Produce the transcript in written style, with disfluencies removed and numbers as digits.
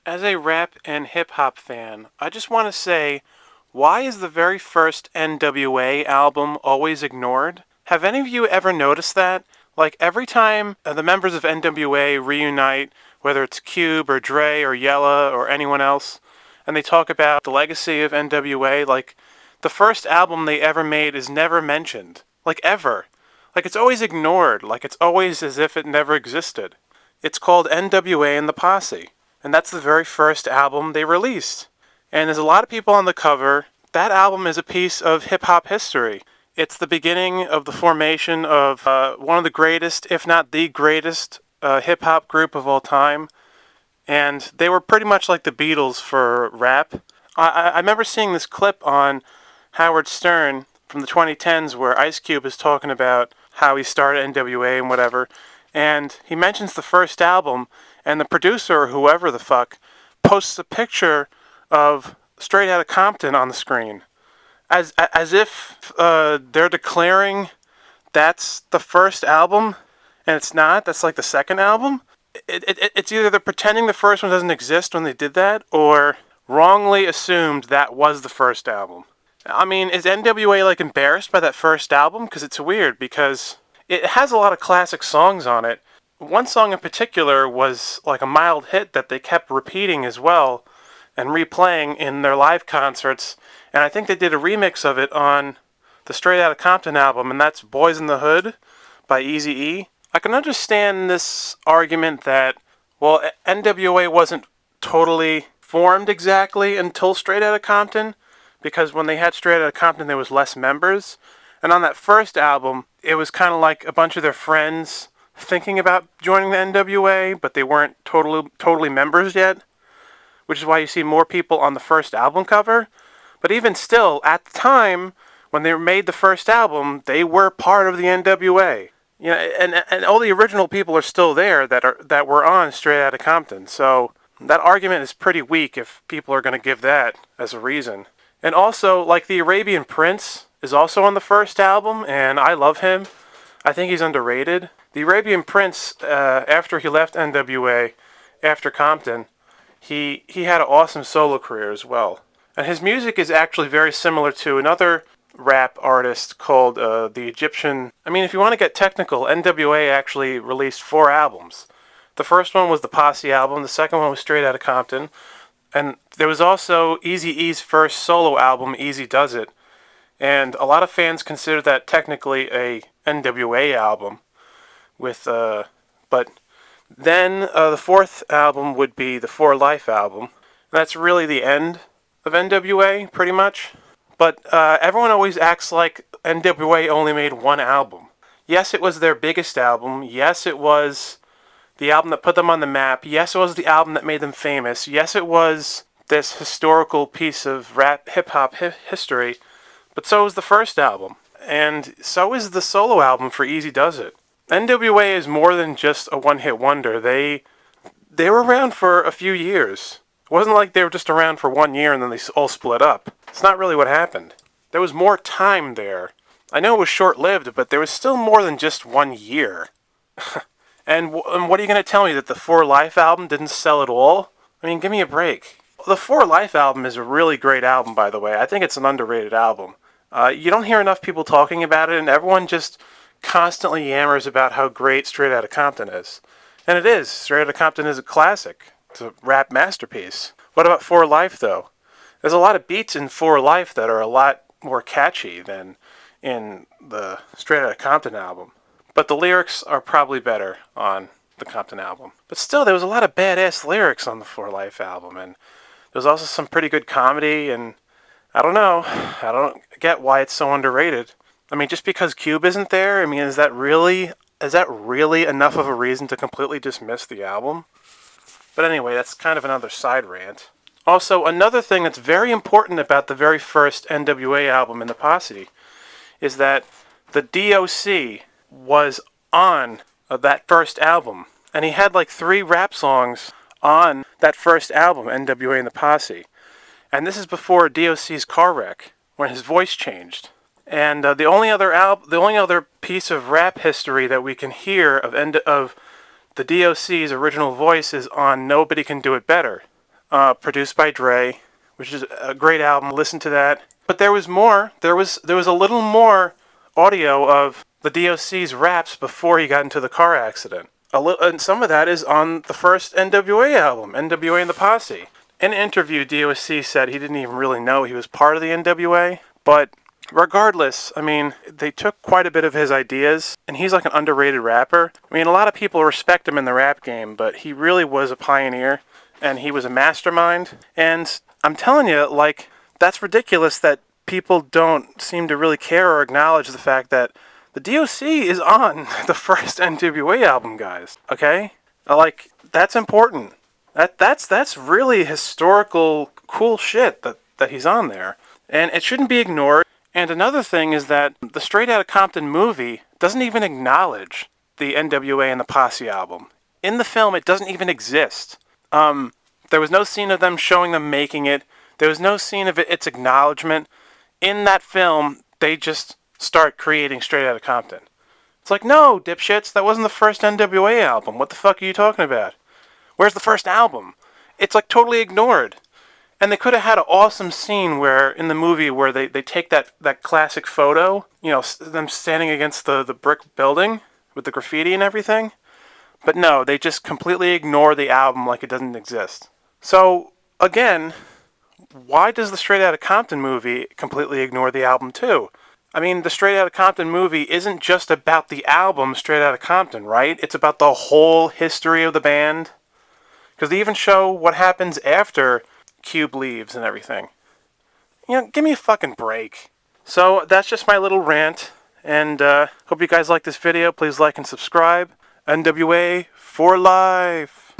As a rap and hip-hop fan, I just want to say, why is the very first N.W.A. album always ignored? Have any of you ever noticed that? Like, every time the members of N.W.A. reunite, whether it's Cube or Dre or Yella or anyone else, and they talk about the legacy of N.W.A., like, the first album they ever made is never mentioned. Like, ever. Like, it's always ignored. Like, it's always as if it never existed. It's called N.W.A. and the Posse. And that's the very first album they released. And there's a lot of people on the cover. That album is a piece of hip-hop history. It's the beginning of the formation of one of the greatest, if not the greatest, hip-hop group of all time. And they were pretty much like the Beatles for rap. I remember seeing this clip on Howard Stern from the 2010s where Ice Cube is talking about how he started N.W.A. and whatever. And he mentions the first album, and the producer, or whoever the fuck, posts a picture of Straight Outta Compton on the screen. As if they're declaring that's the first album, and it's not. That's like the second album. It's either they're pretending the first one doesn't exist when they did that, or wrongly assumed that was the first album. I mean, is N.W.A. like embarrassed by that first album? Because it's weird, because it has a lot of classic songs on it. One song in particular was like a mild hit that they kept repeating as well and replaying in their live concerts. And I think they did a remix of it on the Straight Outta Compton album, and that's Boys in the Hood by Eazy-E. I can understand this argument that, well, N.W.A. wasn't totally formed exactly until Straight Outta Compton, because when they had Straight Outta Compton there was less members. And on that first album, it was kind of like a bunch of their friends thinking about joining the N.W.A., but they weren't totally members yet, which is why you see more people on the first album cover. But even still, at the time, when they made the first album, they were part of the N.W.A. You know, and all the original people are still there that were on Straight Outta Compton. So that argument is pretty weak if people are going to give that as a reason. And also, like, the Arabian Prince is also on the first album, and I love him. I think he's underrated. The Arabian Prince, after he left N.W.A., after Compton, he had an awesome solo career as well. And his music is actually very similar to another rap artist called the Egyptian. I mean, if you want to get technical, N.W.A. actually released 4 albums. The first one was the Posse album. The second one was Straight Outta Compton. And there was also Eazy-E's first solo album, Easy Does It. And a lot of fans consider that technically a N.W.A. album. But then the fourth album would be the For Life album. That's really the end of N.W.A. pretty much. But everyone always acts like N.W.A. only made one album. Yes, it was their biggest album. Yes, it was the album that put them on the map. Yes, it was the album that made them famous. Yes, it was this historical piece of rap hip-hop history. But so was the first album. And so is the solo album for Easy Does It. N.W.A. is more than just a one-hit wonder. They were around for a few years. It wasn't like they were just around for 1 year and then they all split up. It's not really what happened. There was more time there. I know it was short-lived, but there was still more than just 1 year. And what are you going to tell me, that the For Life album didn't sell at all? I mean, give me a break. The For Life album is a really great album, by the way. I think it's an underrated album. You don't hear enough people talking about it, and everyone just constantly yammers about how great Straight Outta Compton is. And it is. Straight Outta Compton is a classic. It's a rap masterpiece. What about For Life, though? There's a lot of beats in For Life that are a lot more catchy than in the Straight Outta Compton album. But the lyrics are probably better on the Compton album. But still, there was a lot of badass lyrics on the For Life album, and there was also some pretty good comedy, and I don't know. I don't get why it's so underrated. I mean, just because Cube isn't there, I mean, is that really enough of a reason to completely dismiss the album? But anyway, that's kind of another side rant. Also, another thing that's very important about the very first N.W.A. album in the Posse is that the D.O.C. was on that first album. And he had like 3 rap songs on that first album, N.W.A. and the Posse. And this is before D.O.C.'s car wreck, when his voice changed. And the only other piece of rap history that we can hear of the D.O.C's original voice is on Nobody Can Do It Better, produced by Dre, which is a great album. Listen to that. But there was more. There was a little more audio of the D.O.C's raps before he got into the car accident. And some of that is on the first N.W.A. album, N.W.A. and the Posse. In an interview, D.O.C. said he didn't even really know he was part of the N.W.A., but regardless, I mean, they took quite a bit of his ideas, and he's like an underrated rapper. I mean, a lot of people respect him in the rap game, but he really was a pioneer, and he was a mastermind. And I'm telling you, like, that's ridiculous that people don't seem to really care or acknowledge the fact that the D.O.C. is on the first N.W.A. album, guys. Okay? Like, that's important. That's really historical, cool shit that he's on there. And it shouldn't be ignored. And another thing is that the Straight Outta Compton movie doesn't even acknowledge the N.W.A. and the Posse album. In the film, it doesn't even exist. There was no scene of them showing them making it. There was no scene of its acknowledgement. In that film, they just start creating Straight Outta Compton. It's like, no, dipshits, that wasn't the first N.W.A. album. What the fuck are you talking about? Where's the first album? It's like totally ignored. And they could have had an awesome scene where, in the movie, where they take that classic photo, you know, them standing against the brick building with the graffiti and everything. But no, they just completely ignore the album like it doesn't exist. So, again, why does the Straight Outta Compton movie completely ignore the album too? I mean, the Straight Outta Compton movie isn't just about the album Straight Outta Compton, right? It's about the whole history of the band. Because they even show what happens after Cube leaves and everything. You know, give me a fucking break. So, that's just my little rant. And hope you guys like this video. Please like and subscribe. N.W.A. for life.